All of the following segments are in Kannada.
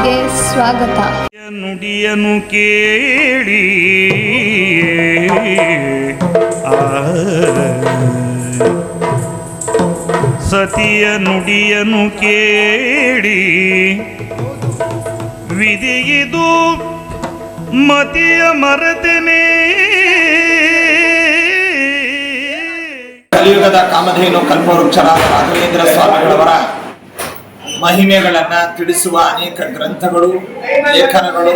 ಚಾನೆಲ್ಗೆ ಸ್ವಾಗತ. ನುಡಿಯನು ಕೇಳಿ ಸತಿಯ ನುಡಿಯನು ಕೇಳಿ ವಿಧಿಗಿದು ಮತಿಯ ಮರೆತನೆ. ಕಲಿಯುಗದ ಕಾಮಧೇನು ಕಲ್ಪವೃಕ್ಷರಾದ ರಾಘವೇಂದ್ರ ಸ್ವಾಮಿಗಳವರ ಮಹಿಮೆಗಳನ್ನು ತಿಳಿಸುವ ಅನೇಕ ಗ್ರಂಥಗಳು, ಲೇಖನಗಳು,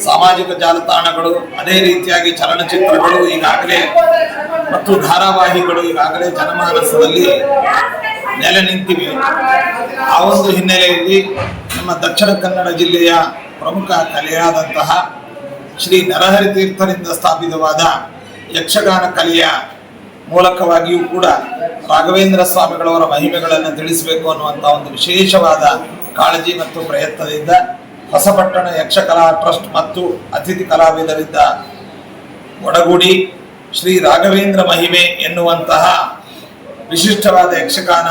ಸಾಮಾಜಿಕ ಜಾಲತಾಣಗಳು, ಅದೇ ರೀತಿಯಾಗಿ ಚಲನಚಿತ್ರಗಳು ಈಗಾಗಲೇ ಮತ್ತು ಧಾರಾವಾಹಿಗಳು ಈಗಾಗಲೇ ಜನಮಾನಸದಲ್ಲಿ ನೆಲೆ ನಿಂತಿವೆ. ಆ ಒಂದು ಹಿನ್ನೆಲೆಯಲ್ಲಿ ನಮ್ಮ ದಕ್ಷಿಣ ಕನ್ನಡ ಜಿಲ್ಲೆಯ ಪ್ರಮುಖ ಕಲೆಯಾದಂತಹ ಶ್ರೀ ನರಹರಿ ತೀರ್ಥರಿಂದ ಸ್ಥಾಪಿತವಾದ ಯಕ್ಷಗಾನ ಕಲೆಯ ಮೂಲಕವಾಗಿಯೂ ಕೂಡ ರಾಘವೇಂದ್ರ ಸ್ವಾಮಿಗಳವರ ಮಹಿಮೆಗಳನ್ನು ತಿಳಿಸಬೇಕು ಅನ್ನುವಂಥ ಒಂದು ವಿಶೇಷವಾದ ಕಾಳಜಿ ಮತ್ತು ಪ್ರಯತ್ನದಿಂದ ಹೊಸಪಟ್ಟಣ ಯಕ್ಷಕಲಾ ಟ್ರಸ್ಟ್ ಮತ್ತು ಅತಿಥಿ ಕಲಾವಿದರಿಂದ ಒಡಗೂಡಿ ಶ್ರೀ ರಾಘವೇಂದ್ರ ಮಹಿಮೆ ಎನ್ನುವಂತಹ ವಿಶಿಷ್ಟವಾದ ಯಕ್ಷಗಾನ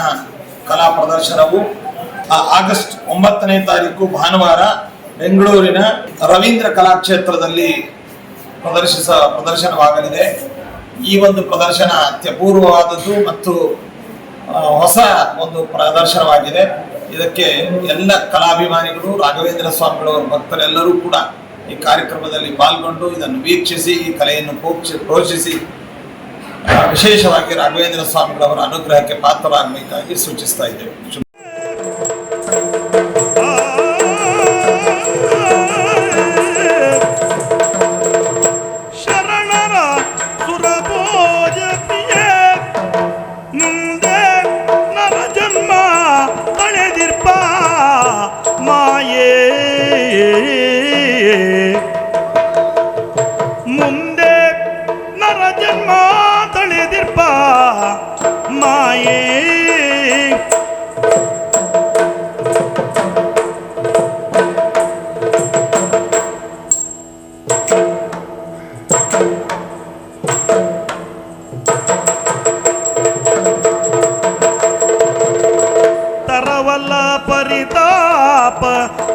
ಕಲಾ ಪ್ರದರ್ಶನವು ಆಗಸ್ಟ್ 9ನೇ ತಾರೀಕು ಭಾನುವಾರ ಬೆಂಗಳೂರಿನ ರವೀಂದ್ರ ಕಲಾಕ್ಷೇತ್ರದಲ್ಲಿ ಪ್ರದರ್ಶನವಾಗಲಿದೆ. ಈ ಒಂದು ಪ್ರದರ್ಶನ ಅತ್ಯಪೂರ್ವವಾದದ್ದು ಮತ್ತು ಹೊಸ ಒಂದು ಪ್ರದರ್ಶನವಾಗಿದೆ. ಇದಕ್ಕೆ ಎಲ್ಲ ಕಲಾಭಿಮಾನಿಗಳು, ರಾಘವೇಂದ್ರ ಸ್ವಾಮಿಗಳವರ ಭಕ್ತರೆಲ್ಲರೂ ಕೂಡ ಈ ಕಾರ್ಯಕ್ರಮದಲ್ಲಿ ಪಾಲ್ಗೊಂಡು ಇದನ್ನು ವೀಕ್ಷಿಸಿ ಈ ಕಲೆಯನ್ನು ಪ್ರೋತ್ಸಾಹಿಸಿ ವಿಶೇಷವಾಗಿ ರಾಘವೇಂದ್ರ ಸ್ವಾಮಿಗಳವರ ಅನುಗ್ರಹಕ್ಕೆ ಪಾತ್ರರಾಗಬೇಕಾಗಿ ಸೂಚಿಸ್ತಾ ಇದ್ದೇವೆ. ಮುಂದೆ ನರ ಜನ್ಮ ತಳೆದಿರ್ಪ ಮಾಯೇ. ತರವಲ್ಲ ಪರಿತಾಪ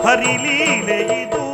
ಹರಿಲೀಲೆ ಇದು.